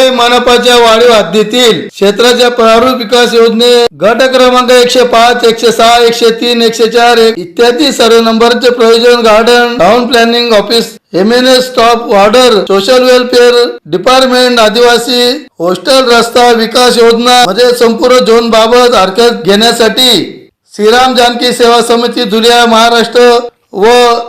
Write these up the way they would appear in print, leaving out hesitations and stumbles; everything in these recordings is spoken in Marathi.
धुळे मनपाच्या वाढीव हद्दीतील क्षेत्राच्या प्रारूप विकास योजने गट क्रमांक 105, 106, 103, 104 इत्यादी सर्व नंबरचे प्रयोजन garden town planning office MNS stop वॉर्डर सोशल वेलफेअर डिपार्टमेंट आदिवासी हॉस्टेल रस्ता विकास योजना मध्ये संपूर्ण झोन बाबत हरकत घेण्यासाठी श्रीराम जानकी सेवा समिती धुळे महाराष्ट्र व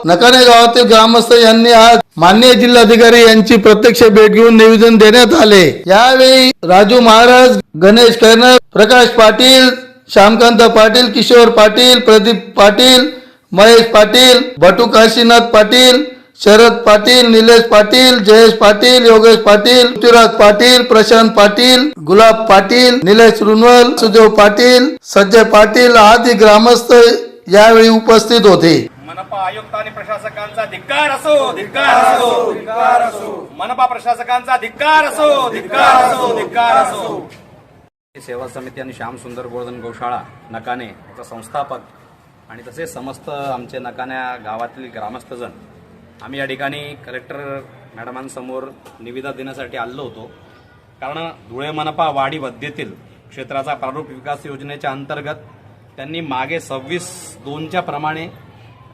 नकाने गावातील ग्रामस्थ यांनी आज माननीय जिल्हाधिकारी यांची प्रत्यक्ष भेट घेऊन निवेदन देण्यात आले। यावेळी राजू महाराज, गणेश कैनर, प्रकाश पाटील, श्यामकांत पाटील, किशोर पाटील, प्रदीप पाटील, महेश पाटील, बटू काशीनाथ पाटील, शरद पाटील, निलेश पाटील, जयेश पाटील, योगेश पाटील, पृथ्वीराज पाटील, प्रशांत पाटील, गुलाब पाटील, निलेश रुनवल, सुदेव पाटील, संजय पाटील आदी ग्रामस्थ यावेळी उपस्थित होते। मनपा आयुक्त आणि प्रशासकांचा धिक्कार असो, धिक्कार असो, धिक्कार असो। मनपा प्रशासकांचा धिक्कार असो, धिक्कार असो, धिक्कार असो। सेवा समिती आणि श्याम सुंदर गोवर्धन गौशाळा नकाने याचा संस्थापक आणि तसेच समस्त आमचे नकान्या गावातील ग्रामस्थजन आम्ही या ठिकाणी कलेक्टर मॅडमांसमोर निवेदन देण्यासाठी आलो होतो। कारण धुळे मनपा वाढीव हद्दीतील क्षेत्राचा प्रारूप विकास योजनेच्या अंतर्गत त्यांनी मागे 26/2 प्रमाणे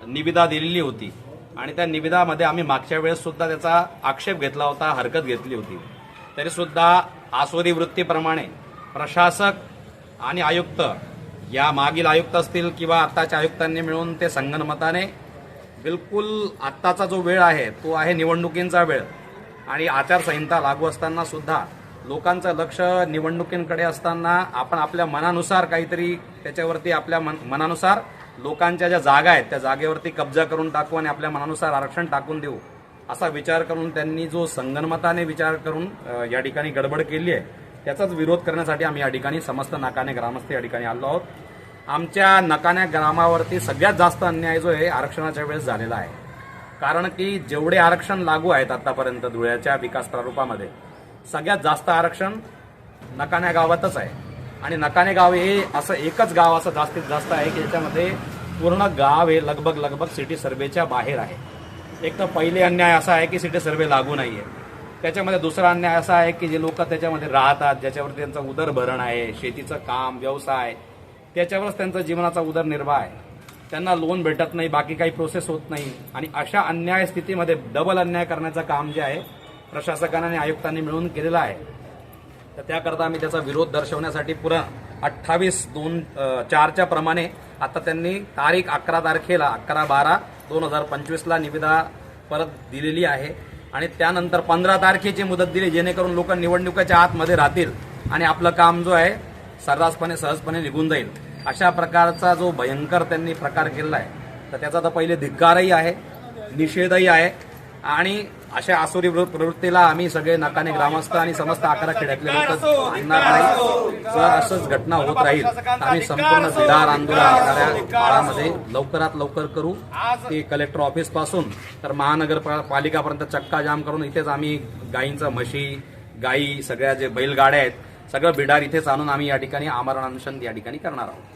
निविदा दिलेली होती आणि त्या निविदामध्ये आम्ही मागच्या वेळेस सुद्धा त्याचा आक्षेप घेतला होता, हरकत घेतली होती। तरी सुद्धा आसोरी वृत्तीप्रमाणे प्रशासक आणि आयुक्त या मागील आयुक्त असतील किंवा आत्ताच्या आयुक्तांनी मिळून ते संगनमताने बिलकुल आत्ताचा जो वेळ आहे तो आहे निवडणुकींचा वेळ आणि आचारसंहिता लागू असताना सुद्धा लोकांचं लक्ष निवडणुकींकडे असताना आपण आपल्या मनानुसार काहीतरी त्याच्यावरती आपल्या मनानुसार लोकांच्या ज्या जागा आहेत त्या जागेवरती कब्जा करून टाकू आणि आपल्या मनानुसार आरक्षण टाकून देऊ असा विचार करून त्यांनी जो संगनमताने विचार करून या ठिकाणी गडबड केली आहे त्याचाच विरोध करण्यासाठी आम्ही या ठिकाणी समस्त नकाने ग्रामस्थ या ठिकाणी आलो आहोत। आमच्या नकान्या ग्रामावरती सगळ्यात जास्त अन्याय जो आहे आरक्षणाच्या वेळेस झालेला आहे। कारण की जेवढे आरक्षण लागू आहेत आतापर्यंत धुळ्याच्या विकास प्रारूपामध्ये सगळ्यात जास्त आरक्षण नकान्या गावातच आहे आणि नकाने गाव हे असं एकच गाव असं जास्तीत जास्त आहे की ज्याच्यामध्ये पूर्ण गाव हे लगभग सिटी सर्वेच्या बाहेर आहे। एक तर पहिले अन्याय असा आहे की सिटी सर्वे लागू नाही आहे। त्याच्यामध्ये दुसरा अन्याय असा आहे की जे लोक त्याच्यामध्ये राहतात ज्याच्यावरती त्यांचं उदरभरण आहे, शेतीचं काम, व्यवसाय, त्याच्यावरच त्यांचा जीवनाचा उदरनिर्वाह आहे, त्यांना लोन भेटत नाही, बाकी काही प्रोसेस होत नाही आणि अशा अन्याय स्थितीमध्ये डबल अन्याय करण्याचं काम जे आहे प्रशासकांनी आणि आयुक्तांनी मिळून केलेलं आहे। तर त्याकरता आम्ही त्याचा विरोध दर्शवण्यासाठी पुरा 28/4 प्रमाणे आता त्यांनी तारीख 11 तारखेला 11/12/2025 निविदा परत दिलेली आहे आणि त्यानंतर 15 तारखेची मुदत दिली जेणेकरून लोक निवडणुकीच्या आतमध्ये राहतील आणि आपलं काम जो आहे सर्रासपणे सहजपणे निघून जाईल। अशा प्रकारचा जो भयंकर त्यांनी प्रकार केला आहे तर त्याचा तर पहिले धिक्कारही आहे, निषेधही आहे आणि अशा आसुरी प्रवृत्तीला आम्ही सगळे नकाने ग्रामस्थ आणि समस्त 11 खेड्यातले लोक आणणार नाही। जर असंच घटना होत राहील तर आम्ही संपूर्ण बिडार आंदोलन येणाऱ्या काळामध्ये लवकरात लवकर करू। ते कलेक्टर ऑफिस पासून तर महानगरपालिकापर्यंत चक्का जाम करून इथेच आम्ही गायींचं, म्हशी, गायी, सगळ्या जे बैलगाड्या आहेत सगळं बिडार इथेच आणून आम्ही या ठिकाणी आमरण अनशन या ठिकाणी करणार आहोत।